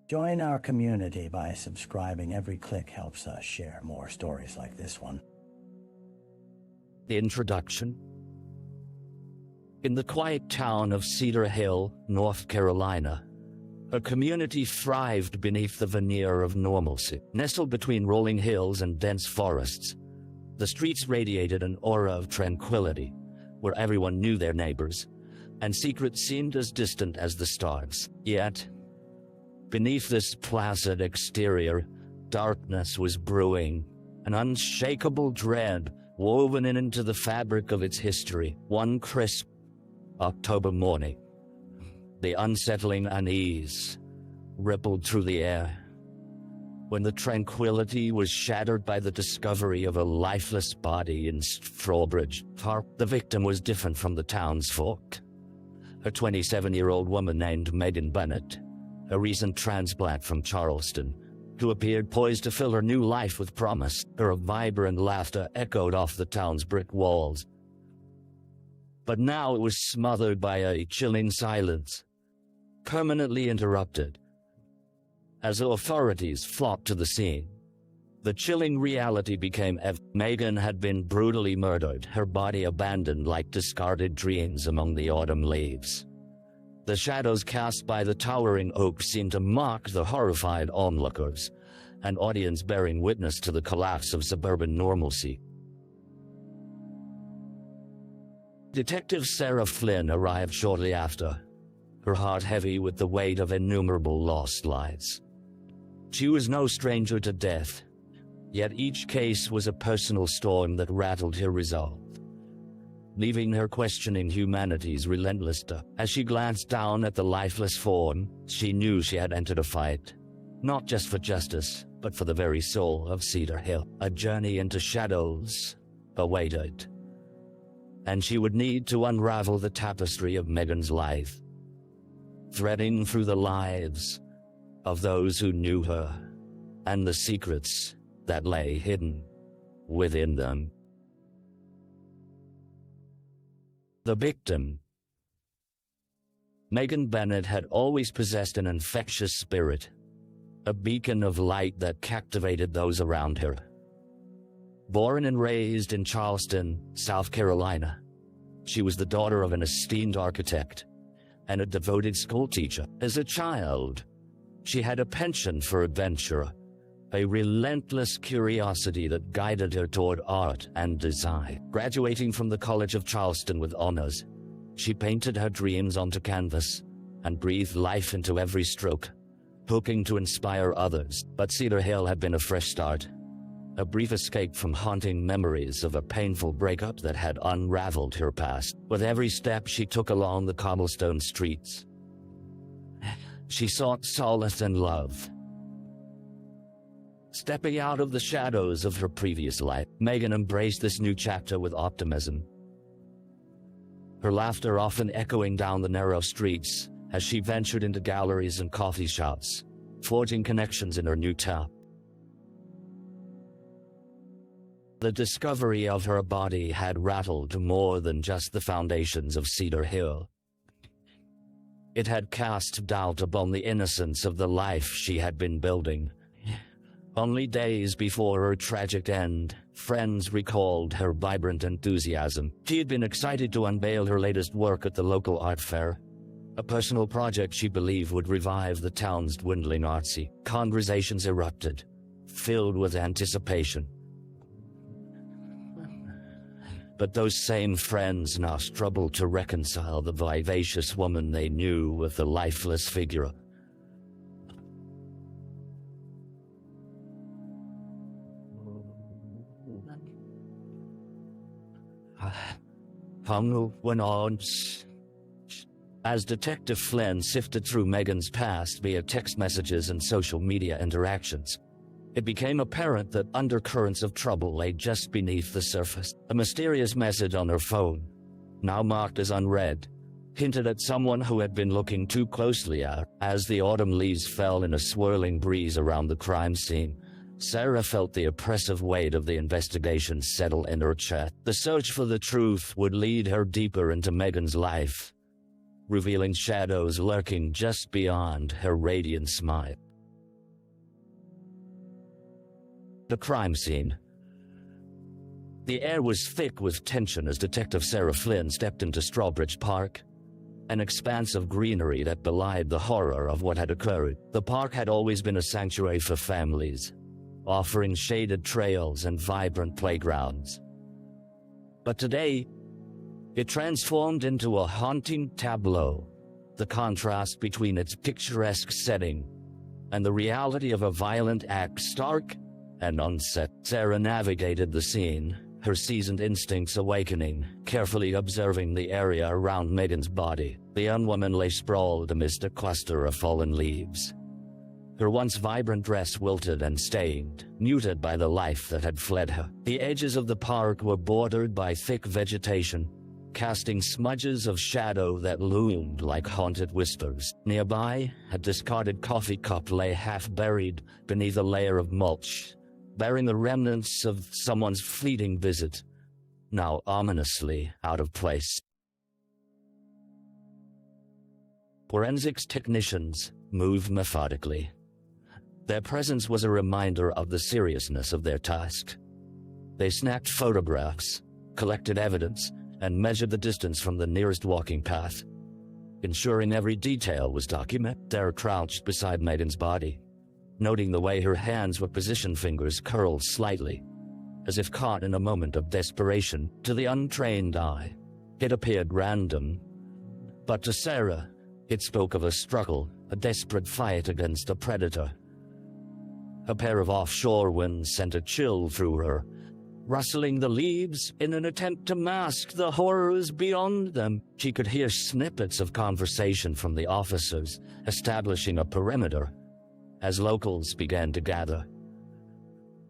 Join our community by subscribing. Every click helps us share more stories like this one. The introduction. In the quiet town of Cedar Hill, North Carolina, a community thrived beneath the veneer of normalcy. Nestled between rolling hills and dense forests, the streets radiated an aura of tranquility, where everyone knew their neighbors, and secrets seemed as distant as the stars. Yet, beneath this placid exterior, darkness was brewing, an unshakable dread woven into the fabric of its history. One crisp October morning, the unsettling unease rippled through the air, when the tranquility was shattered by the discovery of a lifeless body in Strawbridge Park. The victim was different from the townsfolk. A 27-year-old woman named Megan Bennett, a recent transplant from Charleston, who appeared poised to fill her new life with promise. Her vibrant laughter echoed off the town's brick walls. But now it was smothered by a chilling silence, permanently interrupted. As authorities flocked to the scene, the chilling reality became evident. Megan had been brutally murdered, her body abandoned like discarded dreams among the autumn leaves. The shadows cast by the towering oak seemed to mock the horrified onlookers, an audience bearing witness to the collapse of suburban normalcy. Detective Sarah Flynn arrived shortly after, her heart heavy with the weight of innumerable lost lives. She was no stranger to death, yet each case was a personal storm that rattled her resolve, leaving her questioning humanity's relentless depth. As she glanced down at the lifeless form, she knew she had entered a fight, not just for justice, but for the very soul of Cedar Hill. A journey into shadows awaited, and she would need to unravel the tapestry of Megan's life, threading through the lives of those who knew her and the secrets that lay hidden within them. The victim. Megan Bennett had always possessed an infectious spirit, a beacon of light that captivated those around her. Born and raised in Charleston, South Carolina, she was the daughter of an esteemed architect and a devoted schoolteacher. As a child, she had a penchant for adventure, a relentless curiosity that guided her toward art and design. Graduating from the College of Charleston with honors, she painted her dreams onto canvas and breathed life into every stroke, hoping to inspire others. But Cedar Hill had been a fresh start, a brief escape from haunting memories of a painful breakup that had unraveled her past. With every step she took along the cobblestone streets, she sought solace and love. Stepping out of the shadows of her previous life, Megan embraced this new chapter with optimism, her laughter often echoing down the narrow streets as she ventured into galleries and coffee shops, forging connections in her new town. The discovery of her body had rattled more than just the foundations of Cedar Hill. It had cast doubt upon the innocence of the life she had been building. Only days before her tragic end, friends recalled her vibrant enthusiasm. She had been excited to unveil her latest work at the local art fair, a personal project she believed would revive the town's dwindling art scene. Conversations erupted, filled with anticipation. But those same friends now struggled to reconcile the vivacious woman they knew with the lifeless figure. Hunger went on. As Detective Flynn sifted through Megan's past via text messages and social media interactions, it became apparent that undercurrents of trouble lay just beneath the surface. A mysterious message on her phone, now marked as unread, hinted at someone who had been looking too closely at her. As the autumn leaves fell in a swirling breeze around the crime scene, Sarah felt the oppressive weight of the investigation settle in her chest. The search for the truth would lead her deeper into Megan's life, revealing shadows lurking just beyond her radiant smile. The crime scene. The air was thick with tension as Detective Sarah Flynn stepped into Strawbridge Park, an expanse of greenery that belied the horror of what had occurred. The park had always been a sanctuary for families, offering shaded trails and vibrant playgrounds. But today, it transformed into a haunting tableau, the contrast between its picturesque setting and the reality of a violent act stark and unset. Sarah navigated the scene, her seasoned instincts awakening, carefully observing the area around Megan's body. The young woman lay sprawled amidst a cluster of fallen leaves, her once vibrant dress wilted and stained, muted by the life that had fled her. The edges of the park were bordered by thick vegetation, casting smudges of shadow that loomed like haunted whispers. Nearby, a discarded coffee cup lay half-buried beneath a layer of mulch, bearing the remnants of someone's fleeting visit, now ominously out of place. Forensics technicians moved methodically. Their presence was a reminder of the seriousness of their task. They snapped photographs, collected evidence, and measured the distance from the nearest walking path, ensuring every detail was documented. Sarah crouched beside Megan's body, noting the way her hands were positioned, fingers curled slightly, as if caught in a moment of desperation. To the untrained eye, it appeared random, but to Sarah, it spoke of a struggle, a desperate fight against a predator. A pair of offshore winds sent a chill through her, rustling the leaves in an attempt to mask the horrors beyond them. She could hear snippets of conversation from the officers, establishing a perimeter, as locals began to gather.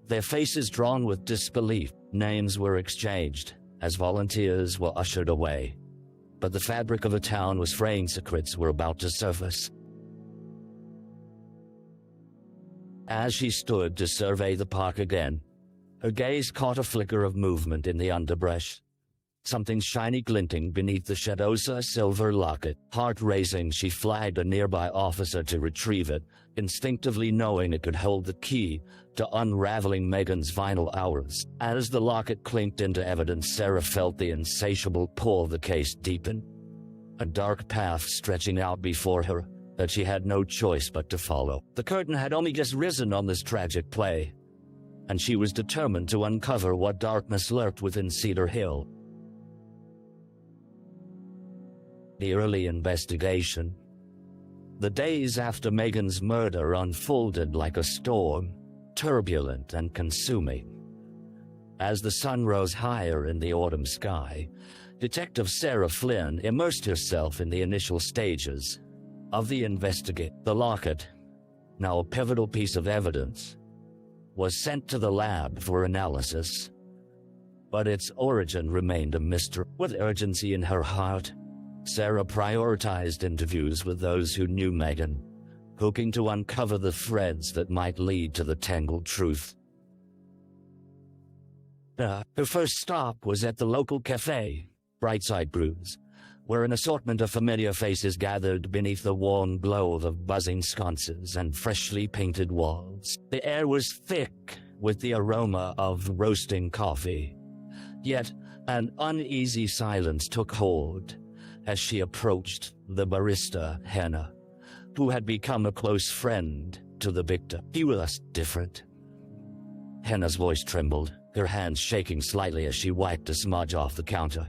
Their faces drawn with disbelief, names were exchanged as volunteers were ushered away. But the fabric of a town was fraying. Secrets were about to surface. As she stood to survey the park again, her gaze caught a flicker of movement in the underbrush. Something shiny glinting beneath the shadows, a silver locket. Heart racing, she flagged a nearby officer to retrieve it, instinctively knowing it could hold the key to unraveling Megan's final hours. As the locket clinked into evidence, Sarah felt the insatiable pull of the case deepen, a dark path stretching out before her that she had no choice but to follow. The curtain had only just risen on this tragic play, and she was determined to uncover what darkness lurked within Cedar Hill. The early investigation. The days after Megan's murder unfolded like a storm, turbulent and consuming. As the sun rose higher in the autumn sky, Detective Sarah Flynn immersed herself in the initial stages of the investigation. The locket, now a pivotal piece of evidence, was sent to the lab for analysis, but its origin remained a mystery. With urgency in her heart, Sarah prioritized interviews with those who knew Megan, hoping to uncover the threads that might lead to the tangled truth. Her first stop was at the local cafe, Brightside Brews, where an assortment of familiar faces gathered beneath the warm glow of buzzing sconces and freshly painted walls. The air was thick with the aroma of roasting coffee, yet an uneasy silence took hold as she approached the barista, Hannah, who had become a close friend to the victim. He was different. Hannah's voice trembled, her hands shaking slightly as she wiped a smudge off the counter.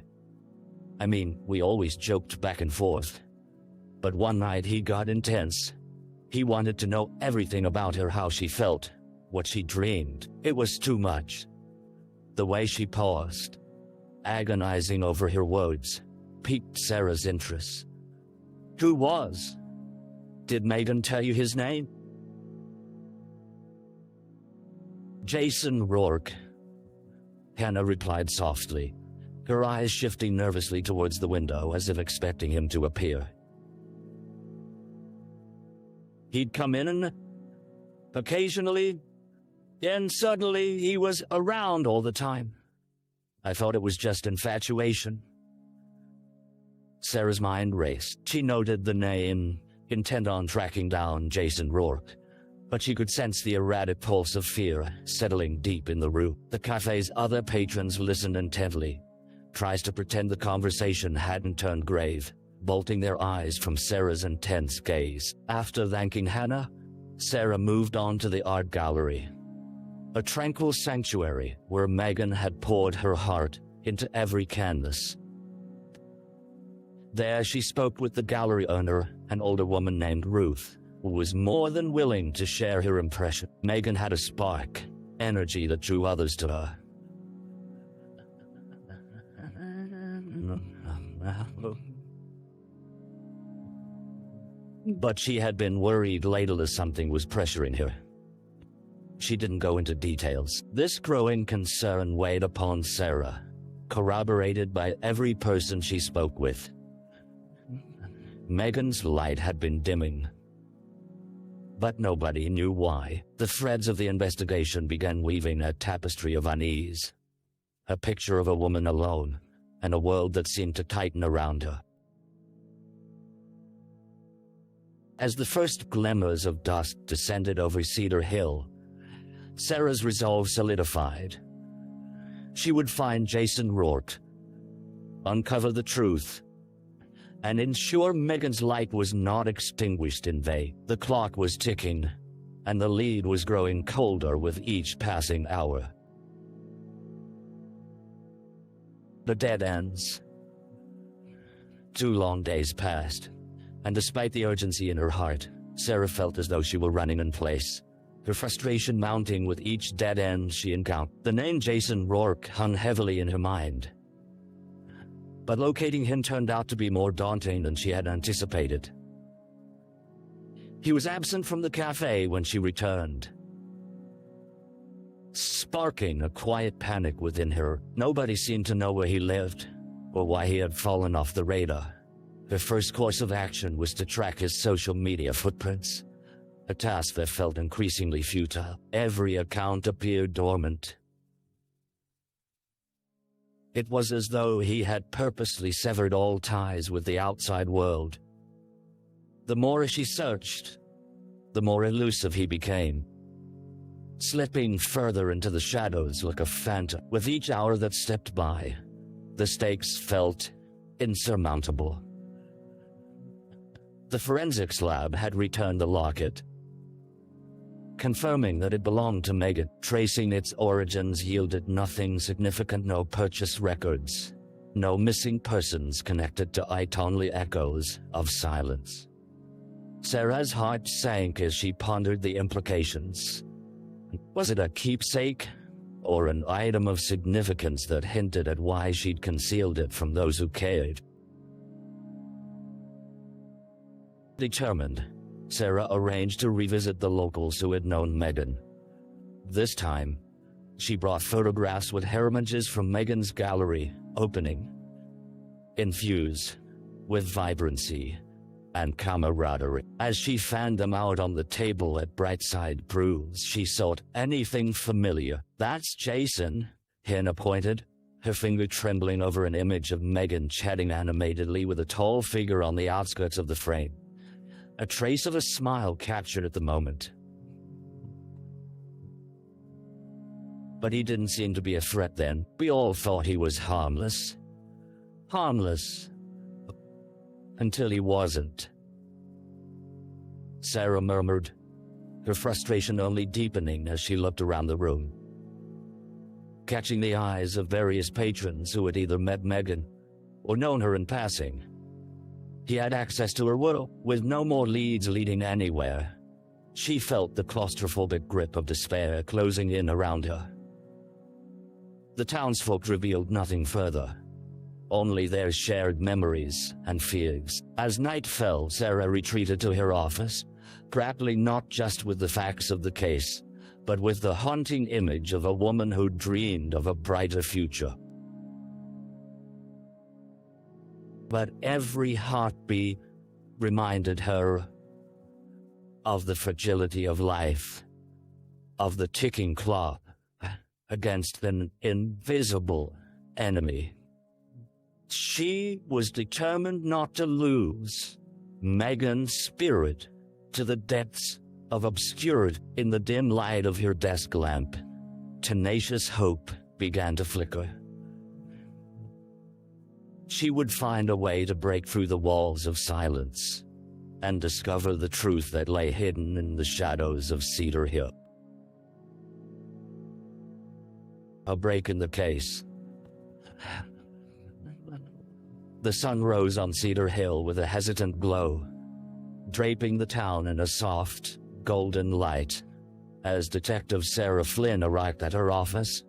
I mean, we always joked back and forth, but one night he got intense. He wanted to know everything about her, how she felt, what she dreamed. It was too much. The way she paused, agonizing over her words, piqued Sarah's interest. Who was? Did Megan tell you his name? Jason Rourke, Hannah replied softly, her eyes shifting nervously towards the window as if expecting him to appear. He'd come in occasionally, and suddenly he was around all the time. I thought it was just infatuation. Sarah's mind raced. She noted the name, intent on tracking down Jason Rourke, but she could sense the erratic pulse of fear settling deep in the room. The cafe's other patrons listened intently, tries to pretend the conversation hadn't turned grave, bolting their eyes from Sarah's intense gaze. After thanking Hannah, Sarah moved on to the art gallery, a tranquil sanctuary where Megan had poured her heart into every canvas. There she spoke with the gallery owner, an older woman named Ruth, who was more than willing to share her impression. Megan had a spark, energy that drew others to her. But she had been worried lately something was pressuring her. She didn't go into details. This growing concern weighed upon Sarah, corroborated by every person she spoke with. Megan's light had been dimming, but nobody knew why. The threads of the investigation began weaving a tapestry of unease, a picture of a woman alone, and a world that seemed to tighten around her. As the first glimmers of dusk descended over Cedar Hill, Sarah's resolve solidified. She would find Jason Rourke, uncover the truth, and ensure Megan's light was not extinguished in vain. The clock was ticking, and the lead was growing colder with each passing hour. The dead ends. 2 long days passed, and despite the urgency in her heart, Sarah felt as though she were running in place, her frustration mounting with each dead end she encountered. The name Jason Rourke hung heavily in her mind, but locating him turned out to be more daunting than she had anticipated. He was absent from the cafe when she returned, sparking a quiet panic within her. Nobody seemed to know where he lived, or why he had fallen off the radar. Her first course of action was to track his social media footprints, a task that felt increasingly futile. Every account appeared dormant. It was as though he had purposely severed all ties with the outside world. The more she searched, the more elusive he became, slipping further into the shadows like a phantom. With each hour that stepped by, the stakes felt insurmountable. The forensics lab had returned the locket, confirming that it belonged to Megan. Tracing its origins yielded nothing significant: no purchase records, no missing persons connected to it, only echoes of silence. Sarah's heart sank as she pondered the implications. Was it a keepsake, or an item of significance that hinted at why she'd concealed it from those who cared? Determined, Sarah arranged to revisit the locals who had known Megan. This time, she brought photographs with images from Megan's gallery opening, infused with vibrancy and camaraderie. As she fanned them out on the table at Brightside Brews, she sought anything familiar. "That's Jason," Hannah pointed, her finger trembling over an image of Megan chatting animatedly with a tall figure on the outskirts of the frame. A trace of a smile captured at the moment. But he didn't seem to be a threat then. We all thought he was harmless. Harmless. Until he wasn't. Sarah murmured, her frustration only deepening as she looked around the room, catching the eyes of various patrons who had either met Megan or known her in passing. He had access to her world, with no more leads leading anywhere. She felt the claustrophobic grip of despair closing in around her. The townsfolk revealed nothing further, only their shared memories and fears. As night fell, Sarah retreated to her office, grappling not just with the facts of the case, but with the haunting image of a woman who dreamed of a brighter future. But every heartbeat reminded her of the fragility of life, of the ticking clock against an invisible enemy. She was determined not to lose Megan's spirit to the depths of obscured in the dim light of her desk lamp. Tenacious hope began to flicker. She would find a way to break through the walls of silence and discover the truth that lay hidden in the shadows of Cedar Hill. A break in the case. The sun rose on Cedar Hill with a hesitant glow, draping the town in a soft, golden light. As Detective Sarah Flynn arrived at her office,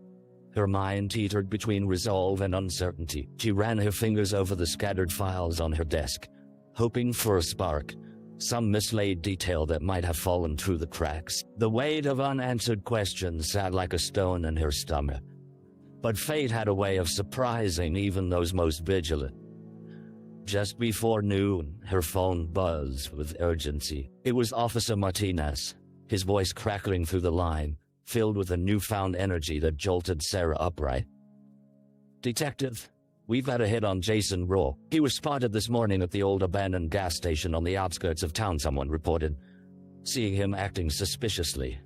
her mind teetered between resolve and uncertainty. She ran her fingers over the scattered files on her desk, hoping for a spark, some mislaid detail that might have fallen through the cracks. The weight of unanswered questions sat like a stone in her stomach. But fate had a way of surprising even those most vigilant. Just before noon, her phone buzzed with urgency. It was Officer Martinez, his voice crackling through the line, filled with a newfound energy that jolted Sarah upright. "Detective, we've had a hit on Jason Rourke. He was spotted this morning at the old abandoned gas station on the outskirts of town," someone reported, seeing him acting suspiciously.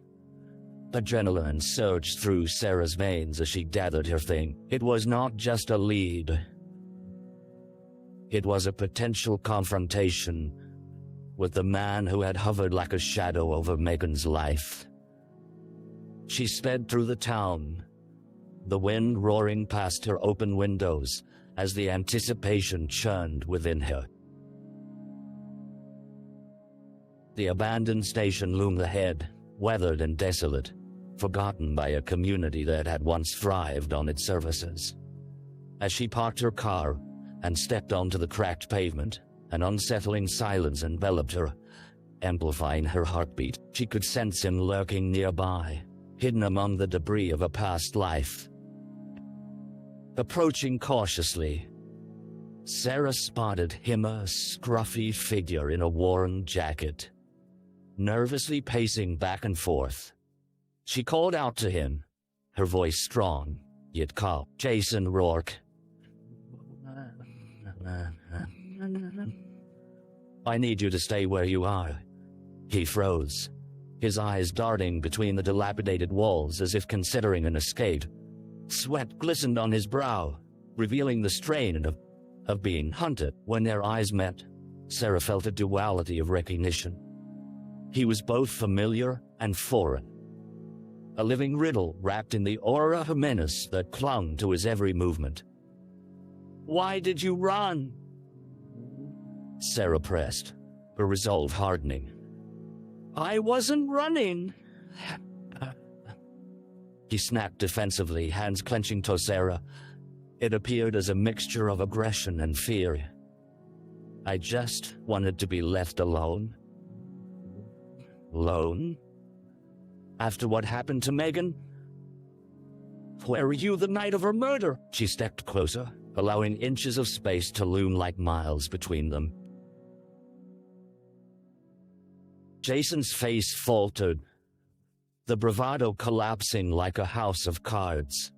Adrenaline surged through Sarah's veins as she gathered her thing. It was not just a lead. It was a potential confrontation with the man who had hovered like a shadow over Megan's life. She sped through the town, the wind roaring past her open windows as the anticipation churned within her. The abandoned station loomed ahead, weathered and desolate, forgotten by a community that had once thrived on its services. As she parked her car and stepped onto the cracked pavement, an unsettling silence enveloped her, amplifying her heartbeat. She could sense him lurking nearby, hidden among the debris of a past life. Approaching cautiously, Sarah spotted him, a scruffy figure in a worn jacket, nervously pacing back and forth. She called out to him, her voice strong, yet calm. "Jason Rourke. I need you to stay where you are." He froze, his eyes darting between the dilapidated walls as if considering an escape. Sweat glistened on his brow, revealing the strain of being hunted. When their eyes met, Sarah felt a duality of recognition. He was both familiar and foreign, a living riddle wrapped in the aura of menace that clung to his every movement. "Why did you run?" Sarah pressed, her resolve hardening. "I wasn't running." He snapped defensively, hands clenching to Sarah. It appeared as a mixture of aggression and fear. "I just wanted to be left alone." Alone? After what happened to Megan? "Where were you the night of her murder?" She stepped closer, allowing inches of space to loom like miles between them. Jason's face faltered, the bravado collapsing like a house of cards.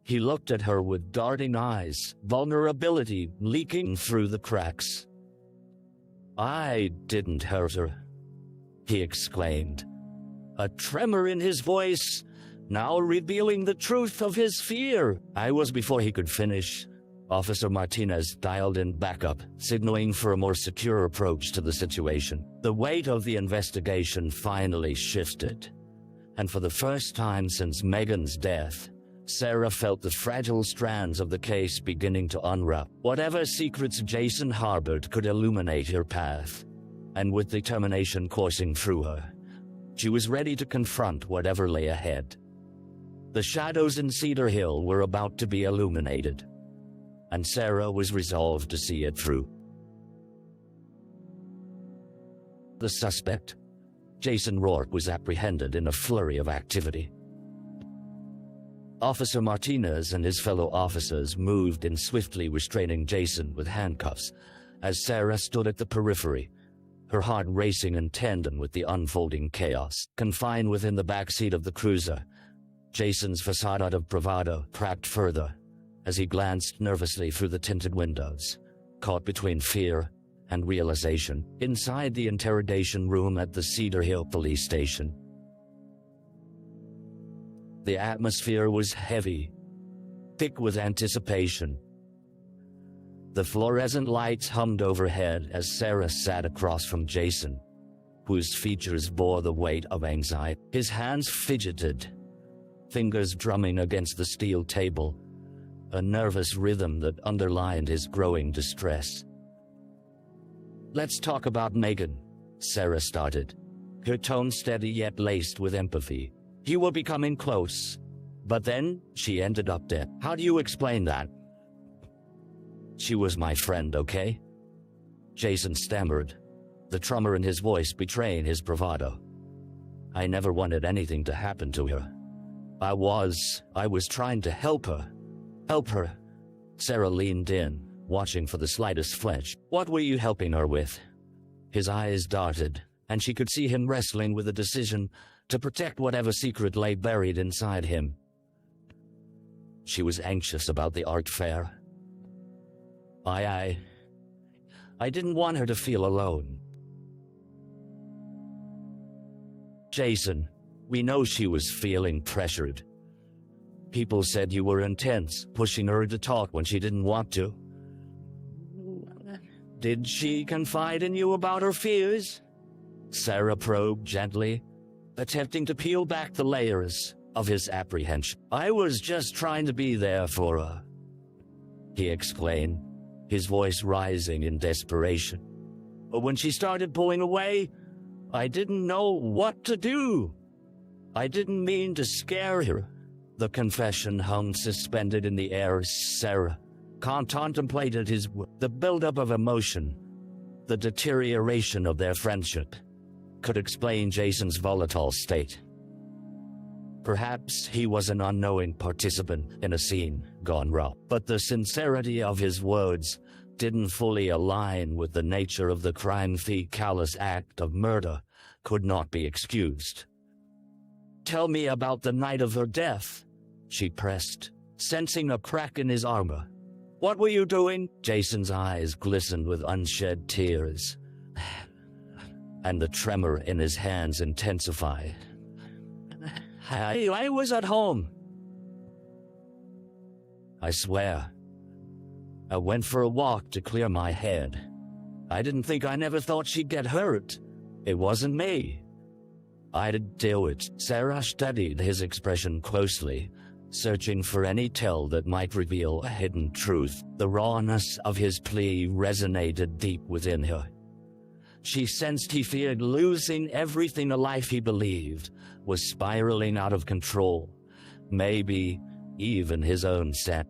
He looked at her with darting eyes, vulnerability leaking through the cracks. "I didn't hurt her," he exclaimed, a tremor in his voice, now revealing the truth of his fear. "I was." Before he could finish, Officer Martinez dialed in backup, signaling for a more secure approach to the situation. The weight of the investigation finally shifted, and for the first time since Megan's death, Sarah felt the fragile strands of the case beginning to unwrap. Whatever secrets Jason harbored could illuminate her path, and with determination coursing through her, she was ready to confront whatever lay ahead. The shadows in Cedar Hill were about to be illuminated, and Sarah was resolved to see it through. The suspect, Jason Rourke, was apprehended in a flurry of activity. Officer Martinez and his fellow officers moved in, swiftly restraining Jason with handcuffs as Sarah stood at the periphery, her heart racing in tandem with the unfolding chaos. Confined within the backseat of the cruiser, Jason's facade of bravado cracked further as he glanced nervously through the tinted windows, caught between fear and realization inside the interrogation room at the Cedar Hill police station. The atmosphere was heavy, thick with anticipation. The fluorescent lights hummed overhead as Sarah sat across from Jason, whose features bore the weight of anxiety. His hands fidgeted, fingers drumming against the steel table, a nervous rhythm that underlined his growing distress. "Let's talk about Megan," Sarah started, her tone steady yet laced with empathy. "You were becoming close, but then she ended up dead. How do you explain that?" "She was my friend, okay?" Jason stammered, the tremor in his voice betraying his bravado. "I never wanted anything to happen to her. I was trying to help her. Help her." Sarah leaned in, watching for the slightest flinch. "What were you helping her with?" His eyes darted, and she could see him wrestling with a decision to protect whatever secret lay buried inside him. "She was anxious about the art fair. I didn't want her to feel alone." "Jason, we know she was feeling pressured. People said you were intense, pushing her to talk when she didn't want to. Did she confide in you about her fears?" Sarah probed gently, attempting to peel back the layers of his apprehension. "I was just trying to be there for her," he explained, his voice rising in desperation. "But when she started pulling away, I didn't know what to do. I didn't mean to scare her." The confession hung suspended in the air as Sarah contemplated the buildup of emotion, the deterioration of their friendship, could explain Jason's volatile state. Perhaps he was an unknowing participant in a scene gone wrong, but the sincerity of his words didn't fully align with the nature of the crime. The callous act of murder could not be excused. "Tell me about the night of her death," she pressed, sensing a crack in his armor. "What were you doing?" Jason's eyes glistened with unshed tears, and the tremor in his hands intensified. I was at home. I swear. I went for a walk to clear my head. I didn't think. I never thought she'd get hurt. It wasn't me. I didn't do it." Sarah studied his expression closely, searching for any tell that might reveal a hidden truth. The rawness of his plea resonated deep within her. She sensed he feared losing everything a life he believed was spiraling out of control, maybe even his own set.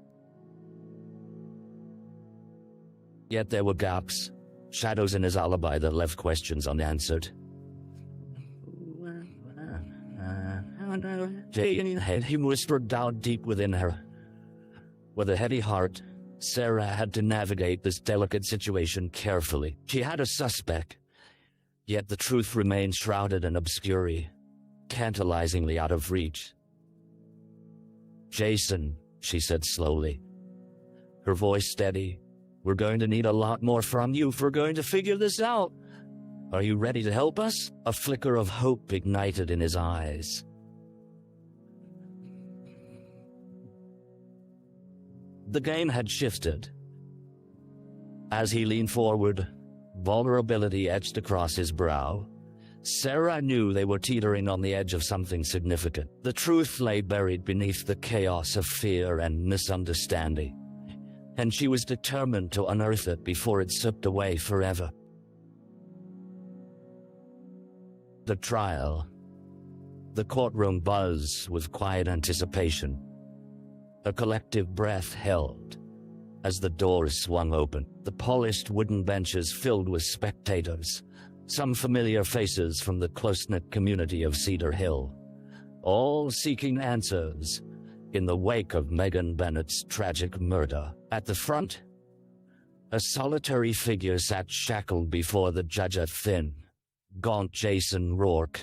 Yet there were gaps, shadows in his alibi that left questions unanswered. He whispered down deep within her. With a heavy heart, Sarah had to navigate this delicate situation carefully. She had a suspect, yet the truth remained shrouded in obscurity, tantalizingly out of reach. "Jason," she said slowly, her voice steady, "we're going to need a lot more from you if we're going to figure this out. Are you ready to help us?" A flicker of hope ignited in his eyes. The game had shifted. As he leaned forward, vulnerability etched across his brow. Sarah knew they were teetering on the edge of something significant. The truth lay buried beneath the chaos of fear and misunderstanding, and she was determined to unearth it before it slipped away forever. The trial. The courtroom buzzed with quiet anticipation. A collective breath held as the doors swung open. The polished wooden benches filled with spectators, some familiar faces from the close-knit community of Cedar Hill, all seeking answers in the wake of Megan Bennett's tragic murder. At the front, a solitary figure sat shackled before the judge, a thin, gaunt Jason Rourke.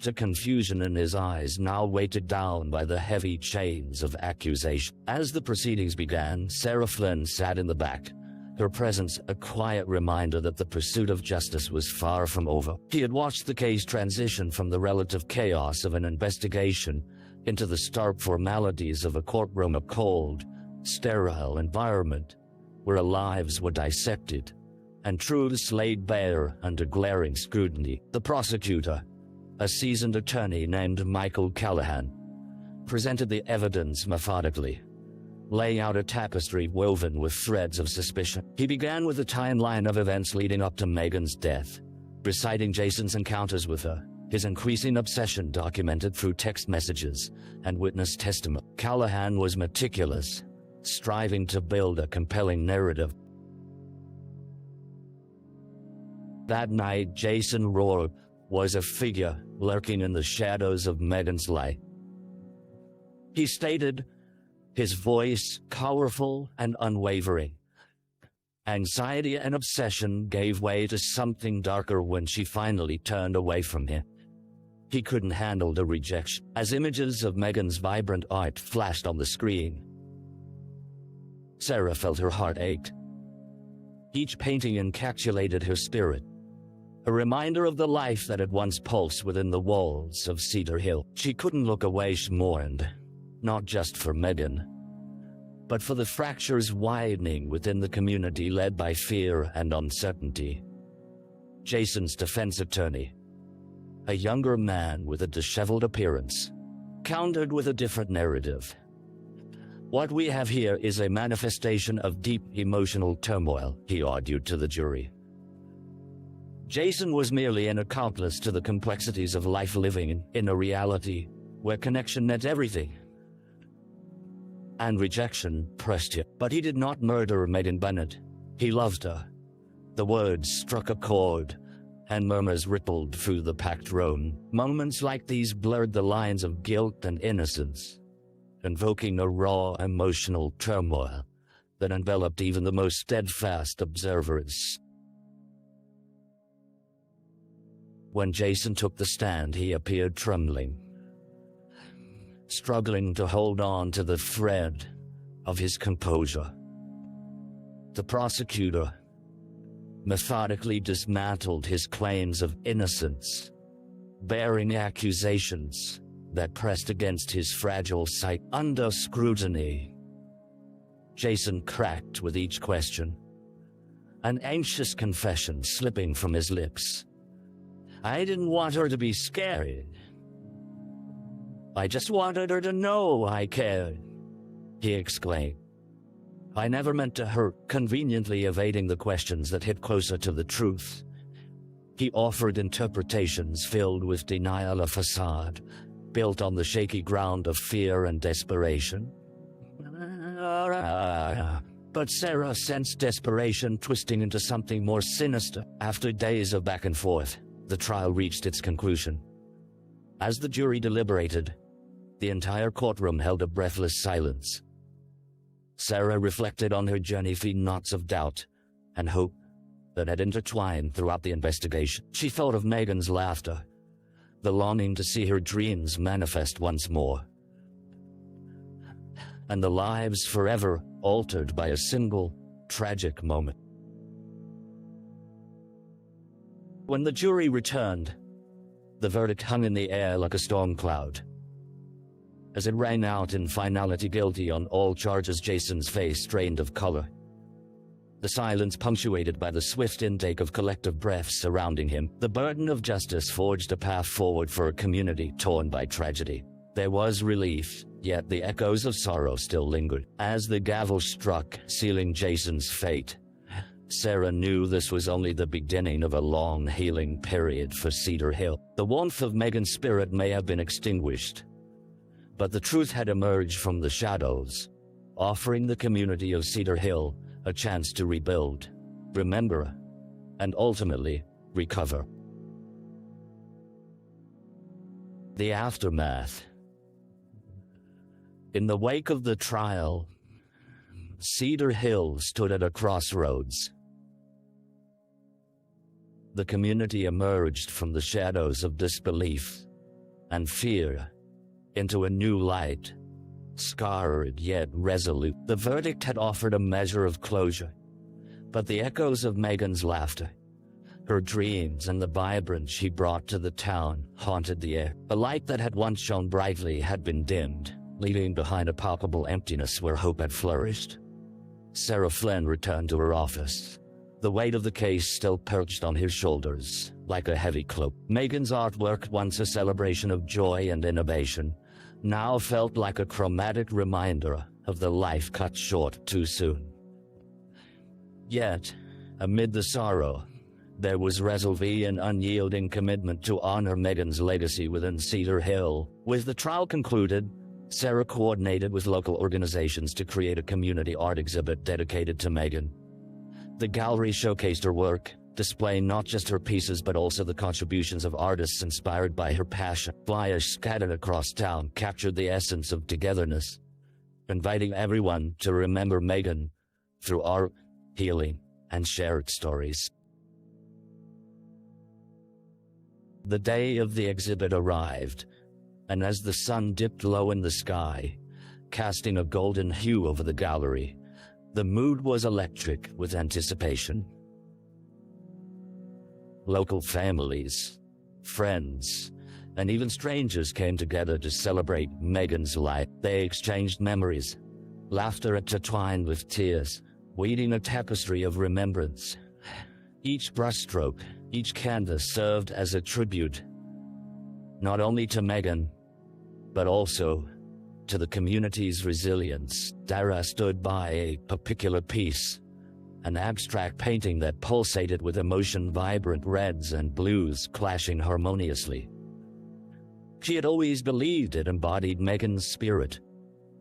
the confusion in his eyes now weighted down by the heavy chains of accusation. As the proceedings began, Sarah Flynn sat in the back, her presence a quiet reminder that the pursuit of justice was far from over. He had watched the case transition from the relative chaos of an investigation into the stark formalities of a courtroom, a cold, sterile environment where lives were dissected and truths laid bare under glaring scrutiny. The prosecutor, a seasoned attorney named Michael Callahan, presented the evidence methodically, laying out a tapestry woven with threads of suspicion. He began with a timeline of events leading up to Megan's death, reciting Jason's encounters with her, his increasing obsession documented through text messages and witness testimony. Callahan was meticulous, striving to build a compelling narrative. That night, Jason Rohr was a figure lurking in the shadows of Megan's life. He stated, his voice powerful and unwavering. Anxiety and obsession gave way to something darker when she finally turned away from him. He couldn't handle the rejection. As images of Megan's vibrant art flashed on the screen, Sarah felt her heart ached. Each painting encapsulated her spirit, a reminder of the life that had once pulsed within the walls of Cedar Hill. She couldn't look away. She mourned, not just for Megan, but for the fractures widening within the community led by fear and uncertainty. Jason's defense attorney, a younger man with a disheveled appearance, countered with a different narrative. What we have here is a manifestation of deep emotional turmoil, he argued to the jury. Jason was merely an accomplice to the complexities of life living in a reality where connection meant everything, and rejection pressed him. But he did not murder Megan Bennett. He loved her. The words struck a chord, and murmurs rippled through the packed room. Moments like these blurred the lines of guilt and innocence, invoking a raw emotional turmoil that enveloped even the most steadfast observers. When Jason took the stand, he appeared trembling, struggling to hold on to the thread of his composure. The prosecutor methodically dismantled his claims of innocence, bearing accusations that pressed against his fragile psyche. Under scrutiny, Jason cracked with each question, an anxious confession slipping from his lips. I didn't want her to be scared. I just wanted her to know I cared, he exclaimed. I never meant to hurt, conveniently evading the questions that hit closer to the truth. He offered interpretations filled with denial, a facade built on the shaky ground of fear and desperation. But Sarah sensed desperation twisting into something more sinister. After days of back and forth, the trial reached its conclusion. As the jury deliberated, the entire courtroom held a breathless silence. Sarah reflected on her journey through knots of doubt and hope that had intertwined throughout the investigation. She thought of Megan's laughter, the longing to see her dreams manifest once more, and the lives forever altered by a single tragic moment. When the jury returned, the verdict hung in the air like a storm cloud. As it rang out in finality, guilty on all charges, Jason's face drained of color, the silence punctuated by the swift intake of collective breaths surrounding him. The burden of justice forged a path forward for a community torn by tragedy. There was relief, yet the echoes of sorrow still lingered. As the gavel struck, sealing Jason's fate, Sarah knew this was only the beginning of a long healing period for Cedar Hill. The warmth of Megan's spirit may have been extinguished, but the truth had emerged from the shadows, offering the community of Cedar Hill a chance to rebuild, remember, and ultimately recover. The aftermath. In the wake of the trial, Cedar Hill stood at a crossroads. The community emerged from the shadows of disbelief and fear into a new light. Scarred yet resolute, the verdict had offered a measure of closure. But the echoes of Megan's laughter, her dreams, and the vibrance she brought to the town haunted the air. The light that had once shone brightly had been dimmed, leaving behind a palpable emptiness where hope had flourished. Sarah Flynn returned to her office, the weight of the case still perched on his shoulders like a heavy cloak. Megan's artwork, once a celebration of joy and innovation, now felt like a chromatic reminder of the life cut short too soon. Yet, amid the sorrow, there was resolve and unyielding commitment to honor Megan's legacy within Cedar Hill. With the trial concluded, Sarah coordinated with local organizations to create a community art exhibit dedicated to Megan. The gallery showcased her work, displaying not just her pieces but also the contributions of artists inspired by her passion. Flyers scattered across town captured the essence of togetherness, inviting everyone to remember Megan through art, healing, and shared stories. The day of the exhibit arrived, and as the sun dipped low in the sky, casting a golden hue over the gallery, the mood was electric with anticipation. Local families, friends, and even strangers came together to celebrate Megan's life. They exchanged memories, laughter intertwined with tears, weaving a tapestry of remembrance. Each brushstroke, each canvas served as a tribute, not only to Megan, but also to the community's resilience. Sarah stood by a particular piece, an abstract painting that pulsated with emotion, vibrant reds and blues clashing harmoniously. She had always believed it embodied Megan's spirit,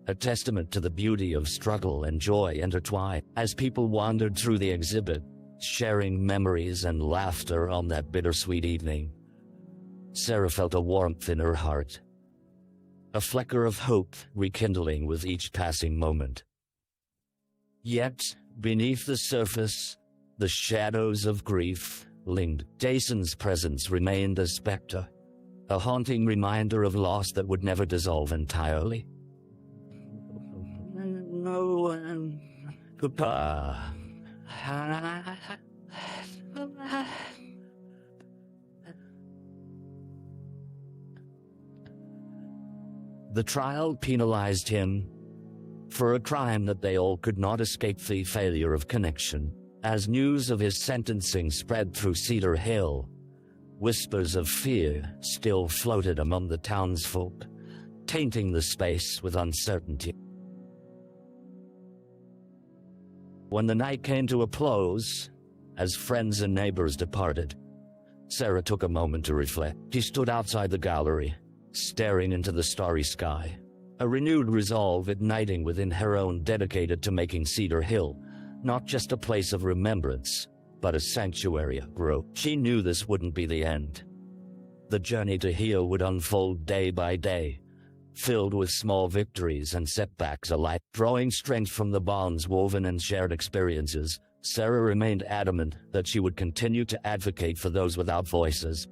a testament to the beauty of struggle and joy intertwined. As people wandered through the exhibit, sharing memories and laughter on that bittersweet evening, Sarah felt a warmth in her heart, a flicker of hope rekindling with each passing moment. Yet, beneath the surface, the shadows of grief lingered. Jason's presence remained a specter, a haunting reminder of loss that would never dissolve entirely. Goodbye. The trial penalized him for a crime that they all could not escape: the failure of connection. As news of his sentencing spread through Cedar Hill, whispers of fear still floated among the townsfolk, tainting the space with uncertainty. When the night came to a close, as friends and neighbors departed, Sarah took a moment to reflect. She stood outside the gallery, staring into the starry sky, a renewed resolve igniting within her own, dedicated to making Cedar Hill not just a place of remembrance, but a sanctuary of growth. She knew this wouldn't be the end. The journey to heal would unfold day by day, filled with small victories and setbacks alike. Drawing strength from the bonds woven in shared experiences, Sarah remained adamant that she would continue to advocate for those without voices,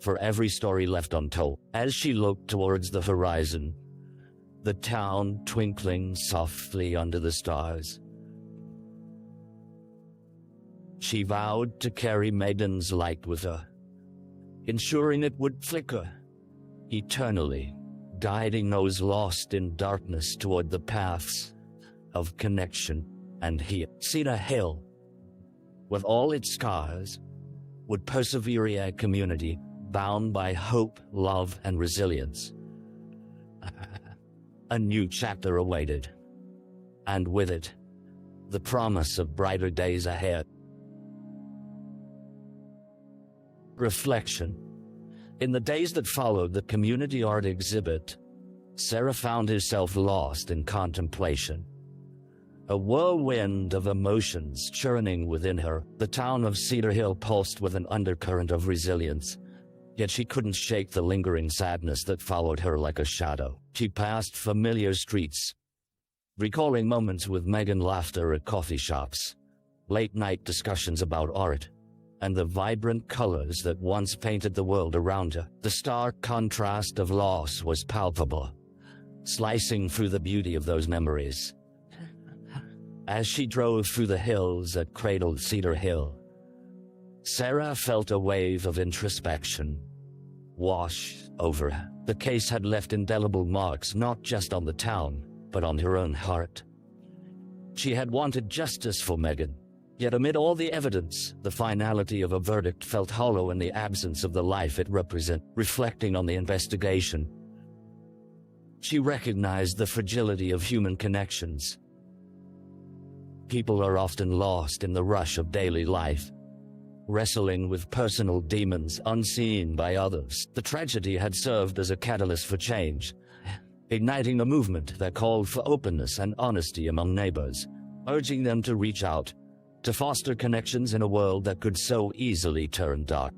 for every story left untold. As she looked towards the horizon, the town twinkling softly under the stars, she vowed to carry Megan's light with her, ensuring it would flicker eternally, guiding those lost in darkness toward the paths of connection and healing. Cedar Hill, with all its scars, would persevere a community bound by hope, love, and resilience. A new chapter awaited, and with it, the promise of brighter days ahead. Reflection. In the days that followed the community art exhibit, Sarah found herself lost in contemplation. A whirlwind of emotions churning within her, the town of Cedar Hill pulsed with an undercurrent of resilience, yet she couldn't shake the lingering sadness that followed her like a shadow. She passed familiar streets, recalling moments with Megan, laughter at coffee shops, late-night discussions about art, and the vibrant colors that once painted the world around her. The stark contrast of loss was palpable, slicing through the beauty of those memories. As she drove through the hills that cradled Cedar Hill, Sarah felt a wave of introspection wash over her. The case had left indelible marks not just on the town, but on her own heart. She had wanted justice for Megan, yet amid all the evidence, the finality of a verdict felt hollow in the absence of the life it represented. Reflecting on the investigation, she recognized the fragility of human connections. People are often lost in the rush of daily life, wrestling with personal demons unseen by others. The tragedy had served as a catalyst for change, igniting a movement that called for openness and honesty among neighbors, urging them to reach out, to foster connections in a world that could so easily turn dark.